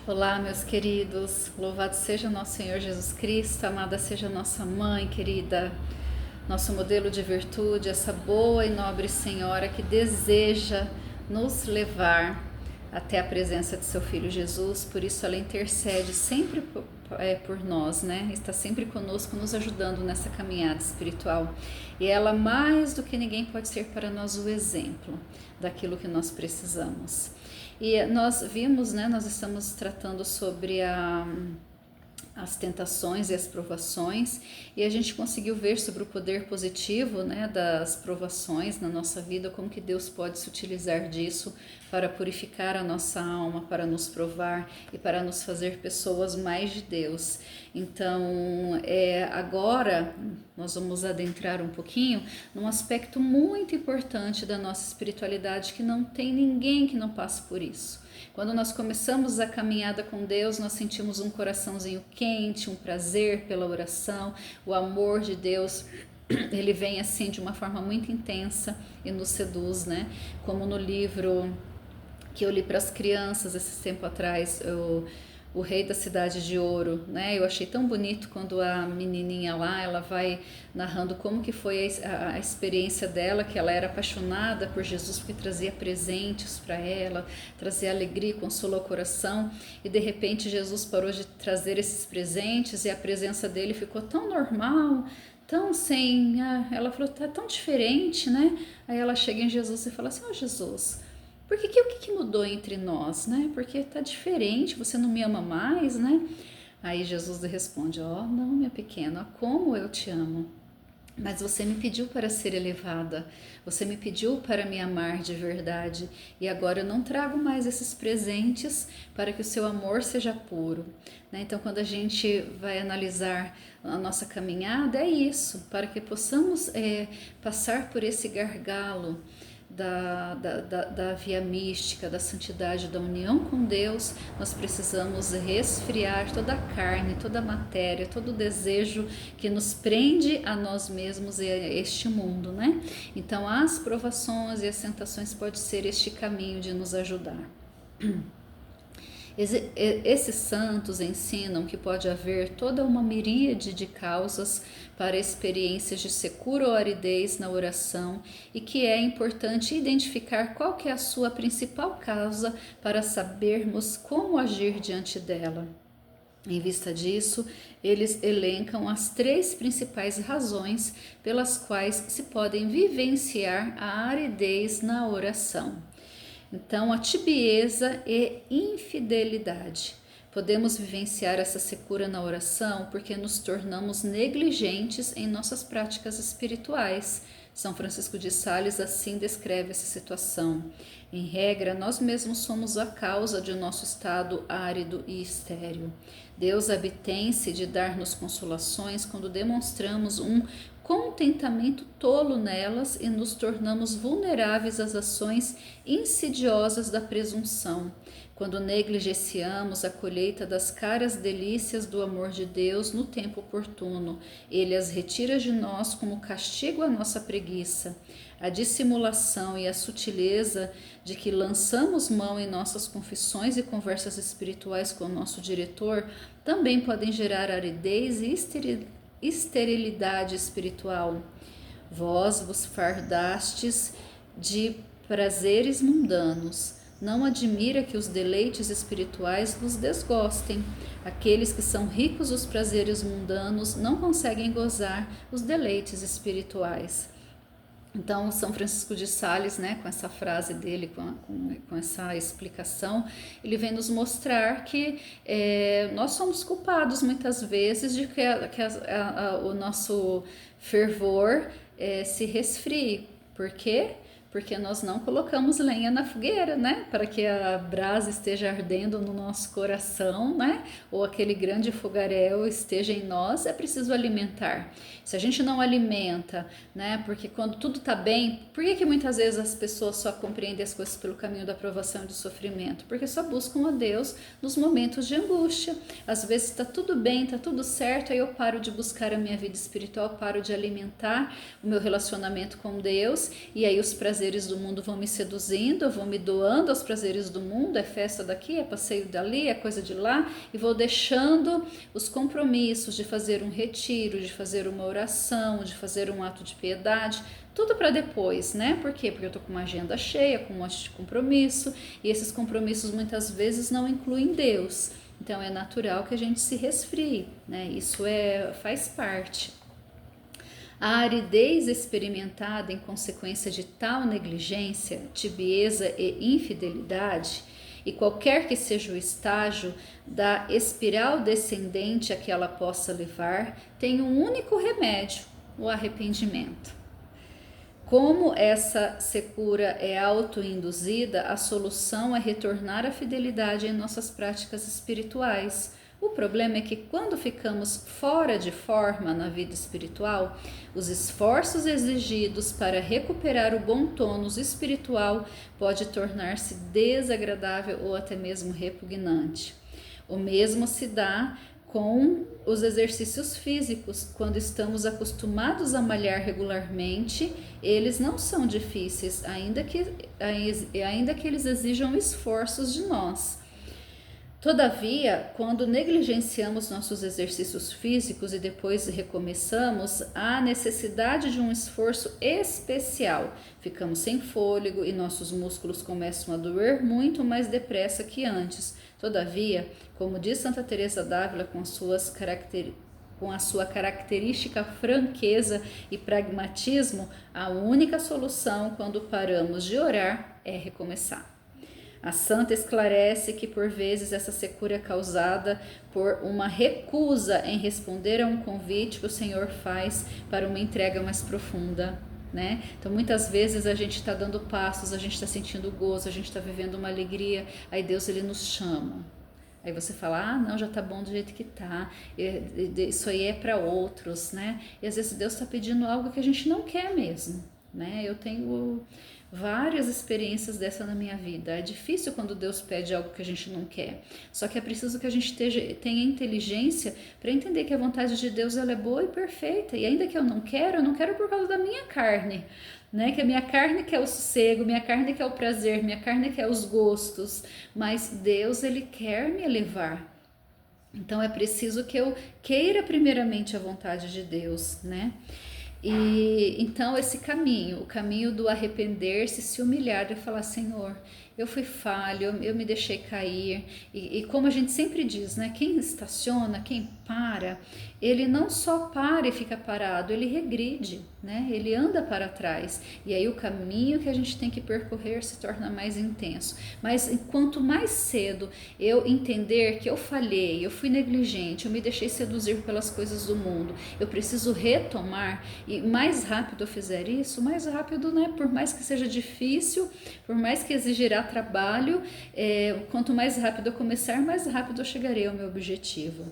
Olá, meus queridos, louvado seja nosso Senhor Jesus Cristo, amada seja nossa mãe querida, nosso modelo de virtude, essa boa e nobre Senhora que deseja nos levar até a presença de seu Filho Jesus, por isso ela intercede sempre por nós, né? Está sempre conosco, nos ajudando nessa caminhada espiritual. E ela, mais do que ninguém, pode ser para nós o exemplo daquilo que nós precisamos. E nós vimos, né, nós estamos tratando sobre as tentações e as provações, e a gente conseguiu ver sobre o poder positivo, né, das provações na nossa vida, como que Deus pode se utilizar disso para purificar a nossa alma, para nos provar e para nos fazer pessoas mais de Deus. Então, agora nós vamos adentrar um pouquinho num aspecto muito importante da nossa espiritualidade, que não tem ninguém que não passe por isso. Quando nós começamos a caminhada com Deus, nós sentimos um coraçãozinho quente, um prazer pela oração, o amor de Deus, ele vem assim de uma forma muito intensa e nos seduz, né? Como no livro que eu li para as crianças esse tempo atrás, o Rei da Cidade de Ouro, né? Eu achei tão bonito quando a menininha lá, ela vai narrando como que foi a experiência dela, que ela era apaixonada por Jesus porque trazia presentes para ela, trazia alegria, consolou o coração, e de repente Jesus parou de trazer esses presentes e a presença dele ficou tão normal, tão sem, ela falou, tá tão diferente, né? Aí ela chega em Jesus e fala assim, Jesus, o que mudou entre nós, né? Porque tá diferente, você não me ama mais, né? Aí Jesus responde, não, minha pequena, como eu te amo. Mas você me pediu para ser elevada, você me pediu para me amar de verdade, e agora eu não trago mais esses presentes para que o seu amor seja puro, né? Então, quando a gente vai analisar a nossa caminhada, é isso, para que possamos passar por esse gargalo da via mística, da santidade, da união com Deus, nós precisamos resfriar toda a carne, toda a matéria, todo o desejo que nos prende a nós mesmos e a este mundo, né? Então, as provações e as tentações podem ser este caminho de nos ajudar. Esses santos ensinam que pode haver toda uma miríade de causas para experiências de secura ou aridez na oração, e que é importante identificar qual que é a sua principal causa para sabermos como agir diante dela. Em vista disso, eles elencam as 3 principais razões pelas quais se podem vivenciar a aridez na oração. Então, a tibieza e infidelidade. Podemos vivenciar essa secura na oração porque nos tornamos negligentes em nossas práticas espirituais. São Francisco de Sales assim descreve essa situação. Em regra, nós mesmos somos a causa de nosso estado árido e estéril. Deus abstém-se de dar-nos consolações quando demonstramos um contentamento tolo nelas e nos tornamos vulneráveis às ações insidiosas da presunção. Quando negligenciamos a colheita das caras delícias do amor de Deus no tempo oportuno, Ele as retira de nós como castigo à nossa preguiça. A dissimulação e a sutileza de que lançamos mão em nossas confissões e conversas espirituais com o nosso diretor também podem gerar aridez e esterilidade espiritual. Vós vos fardastes de prazeres mundanos. Não admira que os deleites espirituais vos desgostem. Aqueles que são ricos dos prazeres mundanos não conseguem gozar os deleites espirituais. Então, São Francisco de Sales, né, com essa frase dele, com essa explicação, ele vem nos mostrar que nós somos culpados muitas vezes de que o nosso fervor se resfrie. Por quê? Porque nós não colocamos lenha na fogueira, né? Para que a brasa esteja ardendo no nosso coração, né? Ou aquele grande fogaréu esteja em nós, é preciso alimentar. Se a gente não alimenta, né? Porque quando tudo está bem, por que muitas vezes as pessoas só compreendem as coisas pelo caminho da provação e do sofrimento? Porque só buscam a Deus nos momentos de angústia. Às vezes está tudo bem, está tudo certo, aí eu paro de buscar a minha vida espiritual, paro de alimentar o meu relacionamento com Deus, e aí os prazeres prazeres do mundo vão me seduzindo, eu vou me doando aos prazeres do mundo, é festa daqui, é passeio dali, é coisa de lá, e vou deixando os compromissos de fazer um retiro, de fazer uma oração, de fazer um ato de piedade, tudo para depois, né? Por quê? Porque eu tô com uma agenda cheia, com um monte de compromisso, e esses compromissos muitas vezes não incluem Deus. Então é natural que a gente se resfrie, né? Isso faz parte. A aridez experimentada em consequência de tal negligência, tibieza e infidelidade, e qualquer que seja o estágio da espiral descendente a que ela possa levar, tem um único remédio: o arrependimento. Como essa secura é autoinduzida, a solução é retornar à fidelidade em nossas práticas espirituais. O problema é que quando ficamos fora de forma na vida espiritual, os esforços exigidos para recuperar o bom tônus espiritual pode tornar-se desagradável ou até mesmo repugnante. O mesmo se dá com os exercícios físicos. Quando estamos acostumados a malhar regularmente, eles não são difíceis, ainda que eles exijam esforços de nós. Todavia, quando negligenciamos nossos exercícios físicos e depois recomeçamos, há necessidade de um esforço especial. Ficamos sem fôlego e nossos músculos começam a doer muito mais depressa que antes. Todavia, como diz Santa Teresa d'Ávila com a sua característica franqueza e pragmatismo, a única solução quando paramos de orar é recomeçar. A santa esclarece que por vezes essa secura é causada por uma recusa em responder a um convite que o Senhor faz para uma entrega mais profunda, né? Então muitas vezes a gente está dando passos, a gente está sentindo gozo, a gente está vivendo uma alegria, aí Deus ele nos chama. Aí você fala, não, já tá bom do jeito que tá, isso aí é para outros, né? E às vezes Deus está pedindo algo que a gente não quer mesmo, né? Eu tenho várias experiências dessa na minha vida. É difícil quando Deus pede algo que a gente não quer. Só que é preciso que a gente tenha inteligência para entender que a vontade de Deus ela é boa e perfeita. E ainda que eu não quero por causa da minha carne, né? Que a minha carne quer o sossego, minha carne quer o prazer, minha carne quer os gostos. Mas Deus ele quer me elevar. Então é preciso que eu queira primeiramente a vontade de Deus, né? E então esse caminho, o caminho do arrepender-se, se humilhar e falar, Senhor, eu fui falho, eu me deixei cair. E como a gente sempre diz, né? Quem estaciona, quem para, ele não só para e fica parado, ele regride, né? Ele anda para trás. E aí o caminho que a gente tem que percorrer se torna mais intenso. Mas quanto mais cedo eu entender que eu falhei, eu fui negligente, eu me deixei seduzir pelas coisas do mundo, eu preciso retomar, e mais rápido eu fizer isso, mais rápido, né? Por mais que seja difícil, por mais que exigirá trabalho, quanto mais rápido eu começar, mais rápido eu chegarei ao meu objetivo.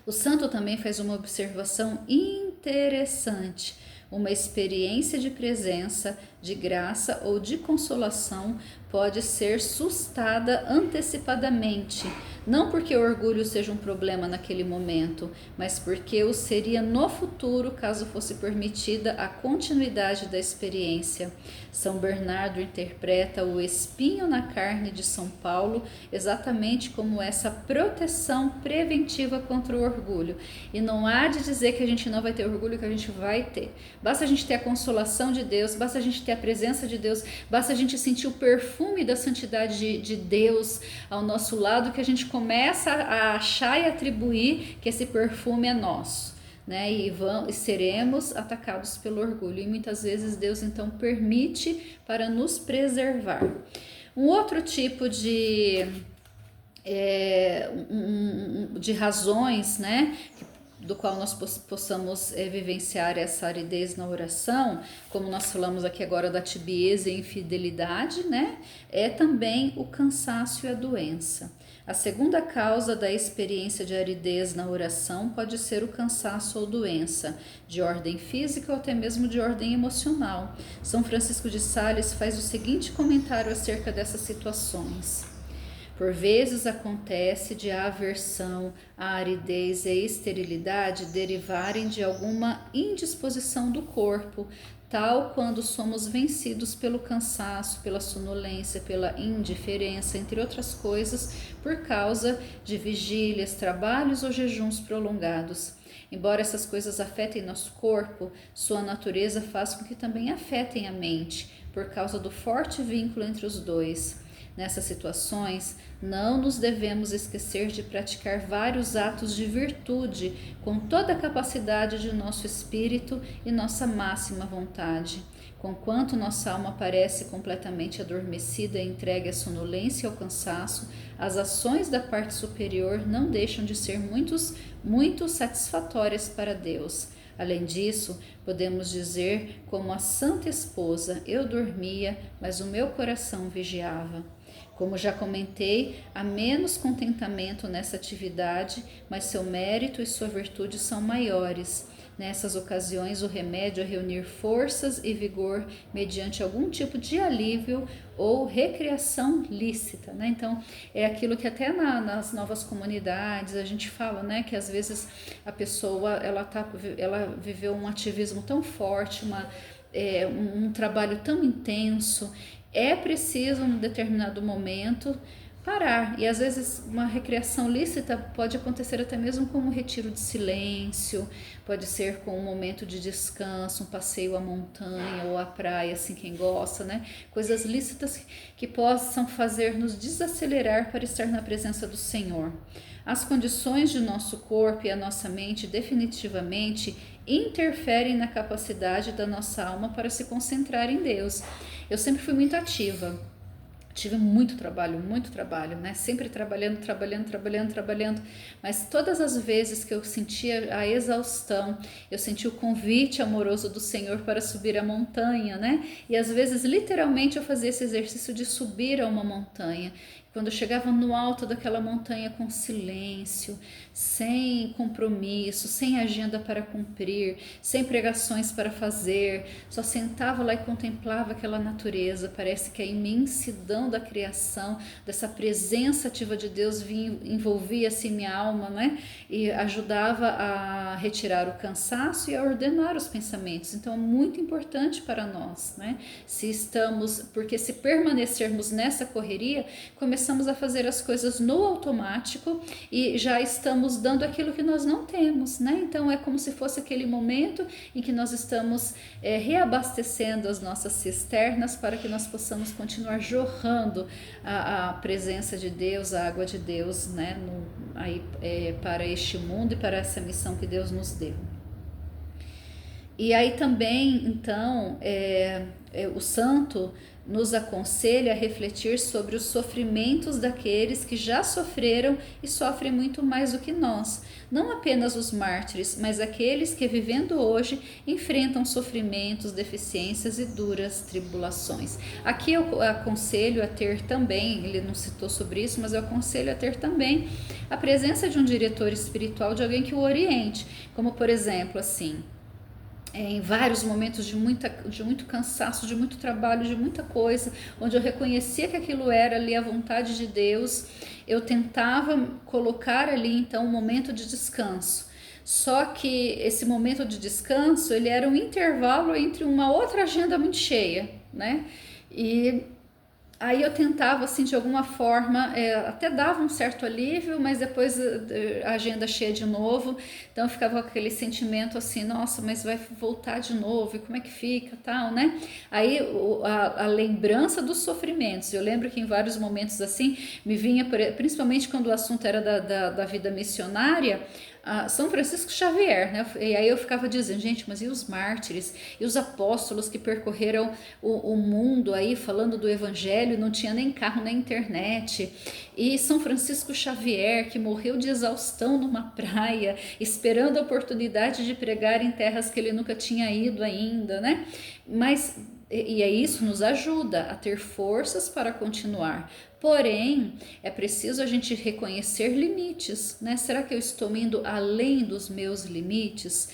O santo também faz uma observação interessante. Uma experiência de presença, de graça ou de consolação pode ser sustada antecipadamente, não porque o orgulho seja um problema naquele momento, mas porque o seria no futuro caso fosse permitida a continuidade da experiência. São Bernardo interpreta o espinho na carne de São Paulo exatamente como essa proteção preventiva contra o orgulho. E não há de dizer que a gente não vai ter orgulho, que a gente vai ter. Basta a gente ter a consolação de Deus, basta a gente ter a presença de Deus, basta a gente sentir o perfume da santidade de Deus ao nosso lado, que a gente começa a achar e atribuir que esse perfume é nosso, né? E seremos atacados pelo orgulho. E muitas vezes Deus então permite para nos preservar. Um outro tipo de razões, né, do qual nós possamos vivenciar essa aridez na oração, como nós falamos aqui agora da tibieza e infidelidade, né, é também o cansaço e a doença. A segunda causa da experiência de aridez na oração pode ser o cansaço ou doença, de ordem física ou até mesmo de ordem emocional. São Francisco de Sales faz o seguinte comentário acerca dessas situações. Por vezes acontece de a aversão, a aridez e a esterilidade derivarem de alguma indisposição do corpo, tal quando somos vencidos pelo cansaço, pela sonolência, pela indiferença, entre outras coisas, por causa de vigílias, trabalhos ou jejuns prolongados. Embora essas coisas afetem nosso corpo, sua natureza faz com que também afetem a mente, por causa do forte vínculo entre os dois. Nessas situações, não nos devemos esquecer de praticar vários atos de virtude com toda a capacidade de nosso espírito e nossa máxima vontade. Conquanto nossa alma parece completamente adormecida e entregue à sonolência e ao cansaço, as ações da parte superior não deixam de ser muito satisfatórias para Deus. Além disso, podemos dizer como a Santa Esposa: eu dormia, mas o meu coração vigiava. Como já comentei, há menos contentamento nessa atividade, mas seu mérito e sua virtude são maiores. Nessas ocasiões, o remédio é reunir forças e vigor mediante algum tipo de alívio ou recreação lícita, né? Então, é aquilo que até nas novas comunidades a gente fala, né? Que às vezes a pessoa ela viveu um ativismo tão forte, um trabalho tão intenso. É preciso, em determinado momento, parar. E às vezes uma recreação lícita pode acontecer até mesmo como um retiro de silêncio, pode ser com um momento de descanso, um passeio à montanha ou à praia, assim, quem gosta, né? Coisas lícitas que possam fazer-nos desacelerar para estar na presença do Senhor. As condições de nosso corpo e a nossa mente definitivamente interferem na capacidade da nossa alma para se concentrar em Deus. Eu sempre fui muito ativa. Tive muito trabalho, né? Sempre trabalhando, mas todas as vezes que eu sentia a exaustão, eu sentia o convite amoroso do Senhor para subir a montanha, né? E às vezes, literalmente, eu fazia esse exercício de subir a uma montanha. Quando eu chegava no alto daquela montanha com silêncio, sem compromisso, sem agenda para cumprir, sem pregações para fazer, só sentava lá e contemplava aquela natureza. Parece que a imensidão da criação, dessa presença ativa de Deus envolvia assim minha alma, né? E ajudava a retirar o cansaço e a ordenar os pensamentos. Então é muito importante para nós, né? Porque se permanecermos nessa correria, começamos a fazer as coisas no automático e já estamos dando aquilo que nós não temos, né? Então é como se fosse aquele momento em que nós estamos reabastecendo as nossas cisternas para que nós possamos continuar jorrando a presença de Deus, a água de Deus, né? Para este mundo e para essa missão que Deus nos deu. E aí também, então, o santo nos aconselha a refletir sobre os sofrimentos daqueles que já sofreram e sofrem muito mais do que nós. Não apenas os mártires, mas aqueles que, vivendo hoje, enfrentam sofrimentos, deficiências e duras tribulações. Aqui eu aconselho a ter também, ele não citou sobre isso, mas eu aconselho a ter também a presença de um diretor espiritual, de alguém que o oriente, como por exemplo, assim, em vários momentos de muito cansaço, de muito trabalho, de muita coisa, onde eu reconhecia que aquilo era ali a vontade de Deus, eu tentava colocar ali então um momento de descanso. Só que esse momento de descanso, ele era um intervalo entre uma outra agenda muito cheia, né? E aí eu tentava, assim, de alguma forma, até dava um certo alívio, mas depois a agenda cheia de novo, então eu ficava com aquele sentimento assim, nossa, mas vai voltar de novo, e como é que fica, tal, né? Aí a lembrança dos sofrimentos, eu lembro que em vários momentos assim, me vinha, principalmente quando o assunto era da vida missionária, São Francisco Xavier, né? E aí eu ficava dizendo, gente, mas e os mártires? E os apóstolos que percorreram o mundo aí falando do evangelho, não tinha nem carro nem internet. E São Francisco Xavier, que morreu de exaustão numa praia, esperando a oportunidade de pregar em terras que ele nunca tinha ido ainda, né? Mas e isso nos ajuda a ter forças para continuar. Porém, é preciso a gente reconhecer limites, né? Será que eu estou indo além dos meus limites?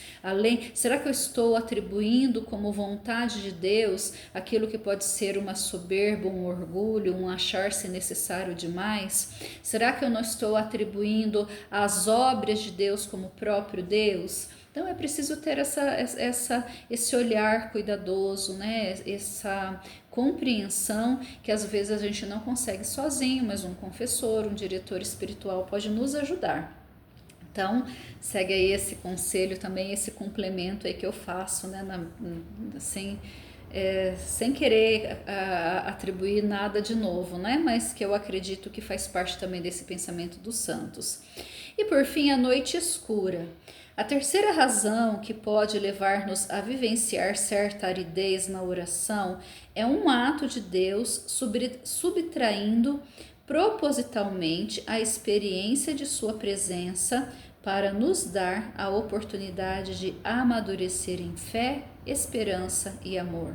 Será que eu estou atribuindo como vontade de Deus aquilo que pode ser uma soberba, um orgulho, um achar-se necessário demais? Será que eu não estou atribuindo as obras de Deus como próprio Deus? Então é preciso ter esse olhar cuidadoso, né? Essa compreensão que às vezes a gente não consegue sozinho, mas um confessor, um diretor espiritual pode nos ajudar. Então, segue aí esse conselho também, esse complemento aí que eu faço, né, sem querer atribuir nada de novo, né, mas que eu acredito que faz parte também desse pensamento dos santos. E por fim, a noite escura. A terceira razão que pode levar-nos a vivenciar certa aridez na oração é um ato de Deus subtraindo propositalmente a experiência de sua presença para nos dar a oportunidade de amadurecer em fé, esperança e amor.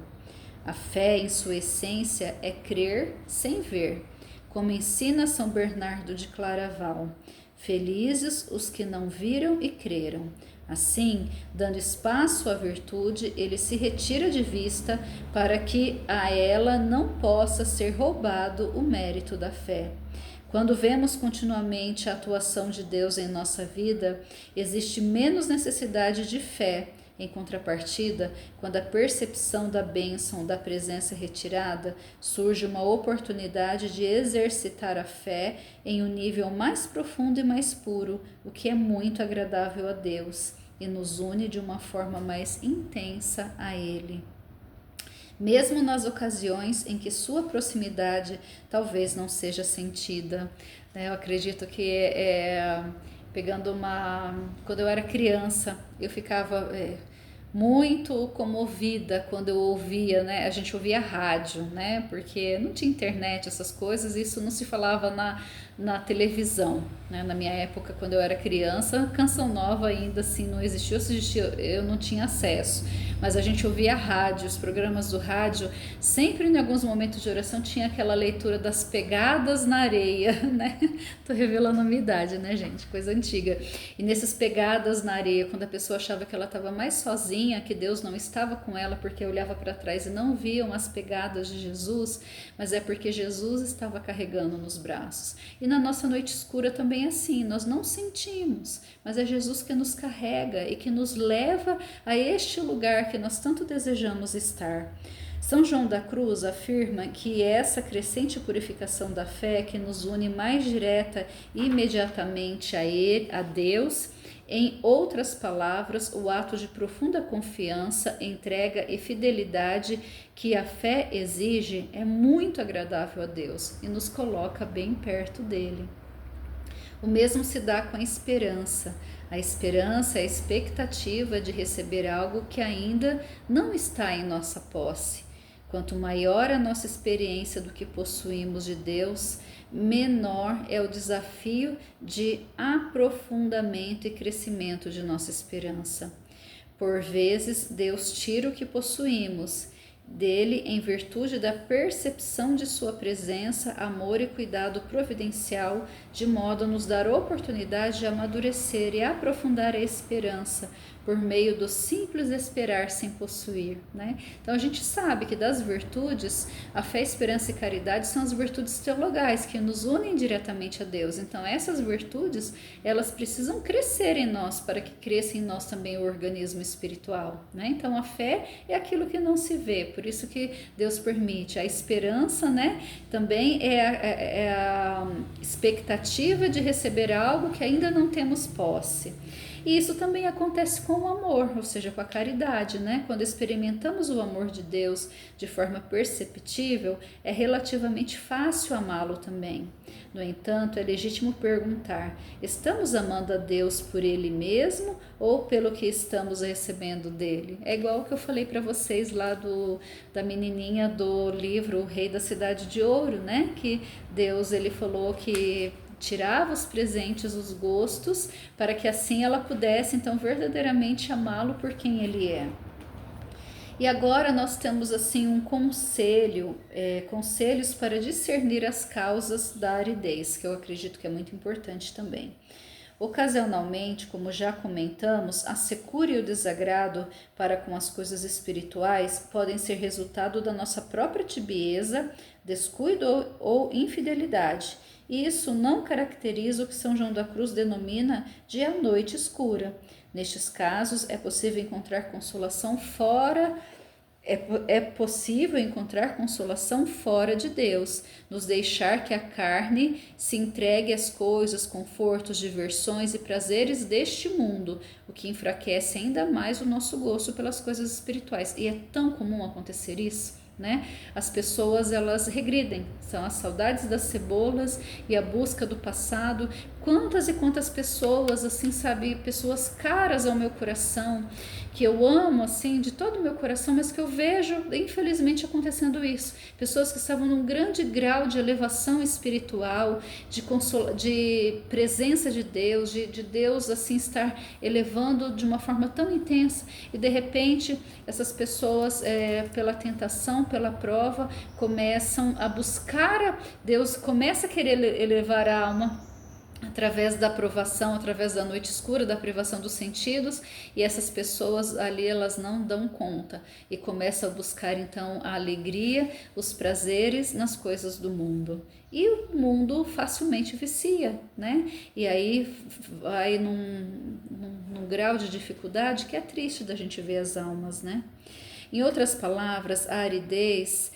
A fé, em sua essência, é crer sem ver, como ensina São Bernardo de Claraval. Felizes os que não viram e creram. Assim, dando espaço à virtude, ele se retira de vista para que a ela não possa ser roubado o mérito da fé. Quando vemos continuamente a atuação de Deus em nossa vida, existe menos necessidade de fé. Em contrapartida, quando a percepção da bênção da presença retirada, surge uma oportunidade de exercitar a fé em um nível mais profundo e mais puro, o que é muito agradável a Deus e nos une de uma forma mais intensa a Ele. Mesmo nas ocasiões em que sua proximidade talvez não seja sentida. Eu acredito que pegando quando eu era criança, eu ficava muito comovida quando eu ouvia, né? A gente ouvia rádio, né? Porque não tinha internet, essas coisas, isso não se falava na televisão, né? Na minha época, quando eu era criança, Canção Nova ainda assim não existia, eu não tinha acesso. Mas a gente ouvia rádio, os programas do rádio, sempre em alguns momentos de oração tinha aquela leitura das pegadas na areia, né? Tô revelando a minha idade, né, gente? Coisa antiga. E nessas pegadas na areia, quando a pessoa achava que ela estava mais sozinha, que Deus não estava com ela, porque olhava para trás e não viam as pegadas de Jesus, mas é porque Jesus estava carregando nos braços. E na nossa noite escura também é assim, nós não sentimos, mas é Jesus que nos carrega e que nos leva a este lugar que nós tanto desejamos estar. São João da Cruz afirma que essa crescente purificação da fé que nos une mais direta e imediatamente a Deus, em outras palavras, o ato de profunda confiança, entrega e fidelidade que a fé exige é muito agradável a Deus e nos coloca bem perto dele. O mesmo se dá com a esperança. A esperança é a expectativa de receber algo que ainda não está em nossa posse. Quanto maior a nossa experiência do que possuímos de Deus, menor é o desafio de aprofundamento e crescimento de nossa esperança. Por vezes, Deus tira o que possuímos dele em virtude da percepção de sua presença, amor e cuidado providencial, de modo a nos dar oportunidade de amadurecer e aprofundar a esperança por meio do simples esperar sem possuir, né? Então a gente sabe que das virtudes, a fé, esperança e caridade são as virtudes teologais que nos unem diretamente a Deus. Então essas virtudes, elas precisam crescer em nós para que cresça em nós também o organismo espiritual, né? Então a fé é aquilo que não se vê, por isso que Deus permite. A esperança, né, também é a expectativa de receber algo que ainda não temos posse. E isso também acontece com o amor, ou seja, com a caridade, né? Quando experimentamos o amor de Deus de forma perceptível, é relativamente fácil amá-lo também. No entanto, é legítimo perguntar: estamos amando a Deus por Ele mesmo ou pelo que estamos recebendo dele? É igual o que eu falei para vocês lá da menininha do livro O Rei da Cidade de Ouro, né? Que Deus, ele falou que tirava os presentes, os gostos, para que assim ela pudesse então verdadeiramente amá-lo por quem ele é. E agora nós temos assim um conselhos para discernir as causas da aridez, que eu acredito que é muito importante também. Ocasionalmente, como já comentamos, a secura e o desagrado para com as coisas espirituais podem ser resultado da nossa própria tibieza, descuido ou infidelidade, e isso não caracteriza o que São João da Cruz denomina de a noite escura. Nestes casos, é possível encontrar consolação fora é possível encontrar consolação fora de Deus, nos deixar que a carne se entregue às coisas, confortos, diversões e prazeres deste mundo, o que enfraquece ainda mais o nosso gosto pelas coisas espirituais. E é tão comum acontecer isso, né? As pessoas, elas regridem, são as saudades das cebolas e a busca do passado. Quantas e quantas pessoas, assim, sabe, pessoas caras ao meu coração, que eu amo, assim, de todo o meu coração, mas que eu vejo, infelizmente, acontecendo isso. Pessoas que estavam num grande grau de elevação espiritual, de presença de Deus, de Deus, assim, estar elevando de uma forma tão intensa, e de repente, essas pessoas, pela tentação, pela prova, começam a buscar, Deus começa a querer elevar a alma através da provação, através da noite escura, da privação dos sentidos, e essas pessoas ali, elas não dão conta e começam a buscar então a alegria, os prazeres nas coisas do mundo, e o mundo facilmente vicia, né? E aí vai num grau de dificuldade que é triste da gente ver as almas, né? Em outras palavras, a aridez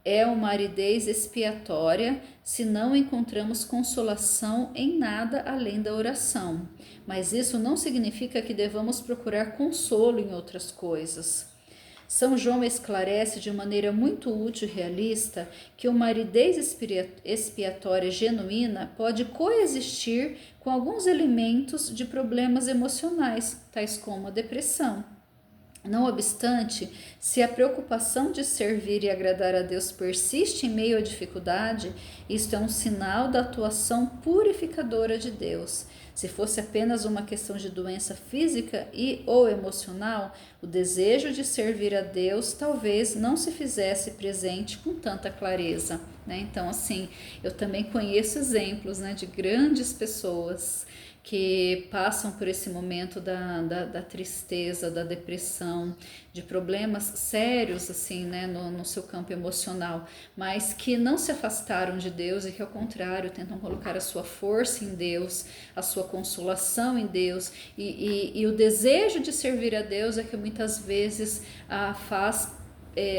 é uma aridez expiatória se não encontramos consolação em nada além da oração. Mas isso não significa que devamos procurar consolo em outras coisas. São João esclarece de maneira muito útil e realista que uma aridez expiatória genuína pode coexistir com alguns elementos de problemas emocionais, tais como a depressão. Não obstante, se a preocupação de servir e agradar a Deus persiste em meio à dificuldade, isto é um sinal da atuação purificadora de Deus. Se fosse apenas uma questão de doença física e ou emocional, o desejo de servir a Deus talvez não se fizesse presente com tanta clareza, né? Então, assim, eu também conheço exemplos, né, de grandes pessoas que passam por esse momento da tristeza, da depressão, de problemas sérios, assim, né, no seu campo emocional, mas que não se afastaram de Deus e que, ao contrário, tentam colocar a sua força em Deus, a sua consolação em Deus, e o desejo de servir a Deus é que muitas vezes faz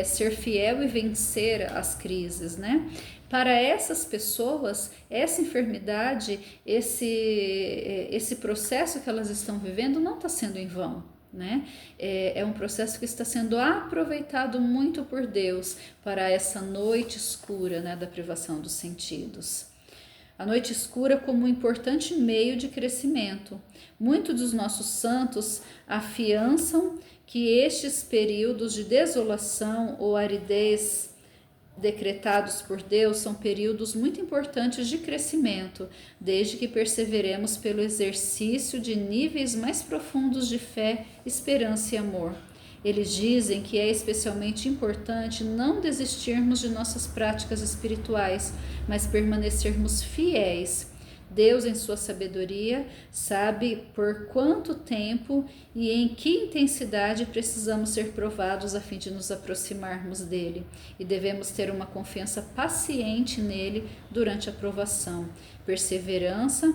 ser fiel e vencer as crises, né? Para essas pessoas, essa enfermidade, esse processo que elas estão vivendo não está sendo em vão, né? É um processo que está sendo aproveitado muito por Deus para essa noite escura, né, da privação dos sentidos. A noite escura como um importante meio de crescimento. Muitos dos nossos santos afiançam que estes períodos de desolação ou aridez decretados por Deus são períodos muito importantes de crescimento, desde que perseveremos pelo exercício de níveis mais profundos de fé, esperança e amor. Eles dizem que é especialmente importante não desistirmos de nossas práticas espirituais, mas permanecermos fiéis. Deus, em sua sabedoria, sabe por quanto tempo e em que intensidade precisamos ser provados a fim de nos aproximarmos dele, e devemos ter uma confiança paciente nele durante a provação, perseverança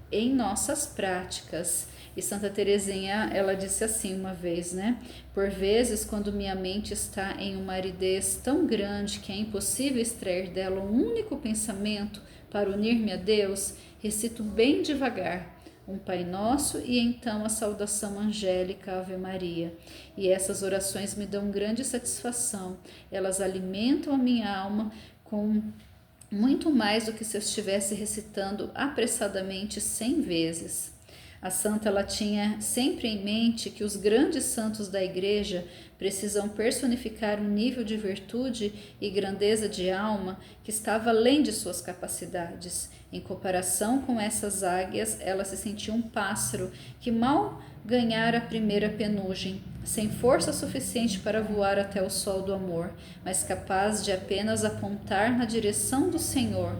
em nossas práticas. E Santa Teresinha, ela disse assim uma vez, né? Por vezes, quando minha mente está em uma aridez tão grande que é impossível extrair dela um único pensamento para unir-me a Deus, recito bem devagar um Pai Nosso e então a saudação angélica Ave Maria. E essas orações me dão grande satisfação. Elas alimentam a minha alma com muito mais do que se eu estivesse recitando apressadamente 100 vezes. A santa, ela tinha sempre em mente que os grandes santos da igreja precisam personificar um nível de virtude e grandeza de alma que estava além de suas capacidades. Em comparação com essas águias, ela se sentia um pássaro que mal ganhara a primeira penugem, sem força suficiente para voar até o sol do amor, mas capaz de apenas apontar na direção do Senhor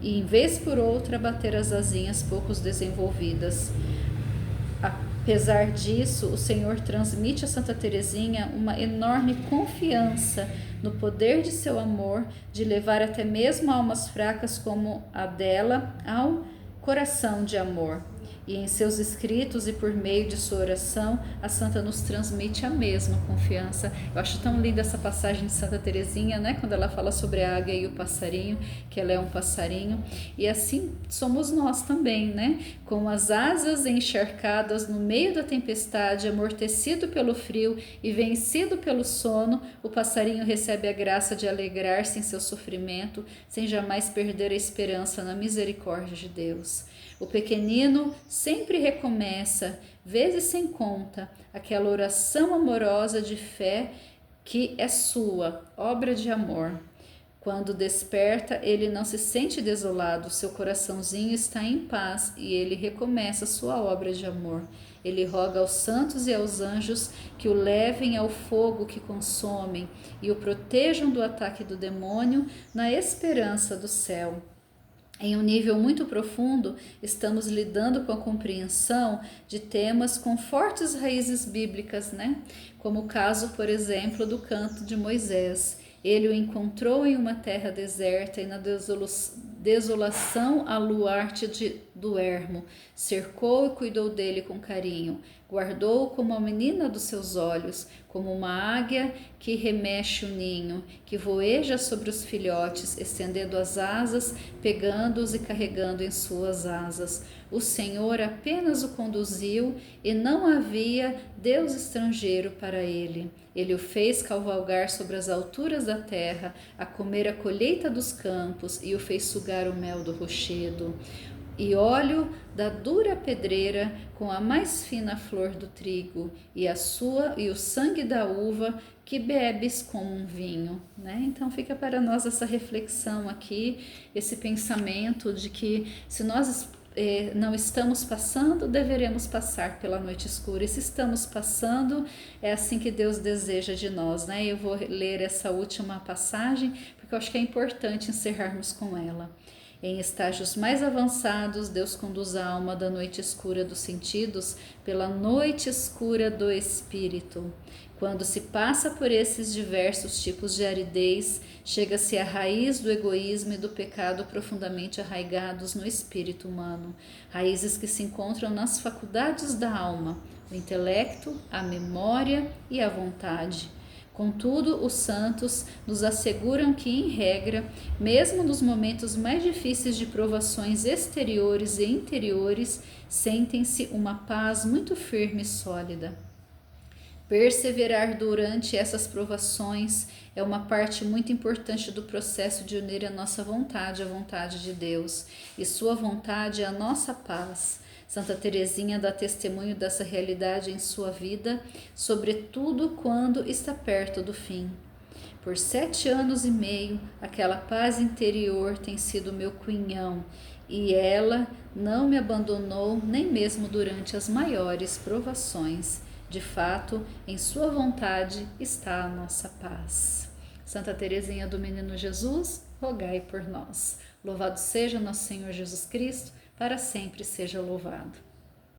e, em vez por outra, bater as asinhas pouco desenvolvidas. Apesar disso, o Senhor transmite a Santa Teresinha uma enorme confiança no poder de seu amor de levar até mesmo almas fracas como a dela ao coração de amor. E em seus escritos e por meio de sua oração, a santa nos transmite a mesma confiança. Eu acho tão linda essa passagem de Santa Teresinha, né? Quando ela fala sobre a águia e o passarinho, que ela é um passarinho. E assim somos nós também, né? Com as asas encharcadas no meio da tempestade, amortecido pelo frio e vencido pelo sono, o passarinho recebe a graça de alegrar-se em seu sofrimento, sem jamais perder a esperança na misericórdia de Deus. O pequenino sempre recomeça, vezes sem conta, aquela oração amorosa de fé que é sua, obra de amor. Quando desperta, ele não se sente desolado, seu coraçãozinho está em paz e ele recomeça sua obra de amor. Ele roga aos santos e aos anjos que o levem ao fogo que consomem e o protejam do ataque do demônio na esperança do céu. Em um nível muito profundo, estamos lidando com a compreensão de temas com fortes raízes bíblicas, né? Como o caso, por exemplo, do canto de Moisés. Ele o encontrou em uma terra deserta e na desolação a luarte do ermo. Cercou e cuidou dele com carinho. Guardou-o como a menina dos seus olhos, como uma águia que remexe o ninho, que voeja sobre os filhotes, estendendo as asas, pegando-os e carregando em suas asas. O Senhor apenas o conduziu e não havia Deus estrangeiro para ele. Ele o fez cavalgar sobre as alturas da terra, a comer a colheita dos campos e o fez sugar o mel do rochedo e óleo da dura pedreira com a mais fina flor do trigo e o sangue da uva que bebes como um vinho, né? Então fica para nós essa reflexão aqui, esse pensamento de que se nós não estamos passando, deveremos passar pela noite escura. E se estamos passando, é assim que Deus deseja de nós, né? Eu vou ler essa última passagem porque eu acho que é importante encerrarmos com ela. Em estágios mais avançados, Deus conduz a alma da noite escura dos sentidos pela noite escura do espírito. Quando se passa por esses diversos tipos de aridez, chega-se à raiz do egoísmo e do pecado profundamente arraigados no espírito humano, raízes que se encontram nas faculdades da alma, o intelecto, a memória e a vontade. Contudo, os santos nos asseguram que, em regra, mesmo nos momentos mais difíceis de provações exteriores e interiores, sentem-se uma paz muito firme e sólida. Perseverar durante essas provações é uma parte muito importante do processo de unir a nossa vontade à vontade de Deus, e sua vontade é a nossa paz. Santa Teresinha dá testemunho dessa realidade em sua vida, sobretudo quando está perto do fim. Por 7 anos e meio, aquela paz interior tem sido meu quinhão, e ela não me abandonou nem mesmo durante as maiores provações. De fato, em sua vontade está a nossa paz. Santa Teresinha do Menino Jesus, rogai por nós. Louvado seja nosso Senhor Jesus Cristo, para sempre seja louvado.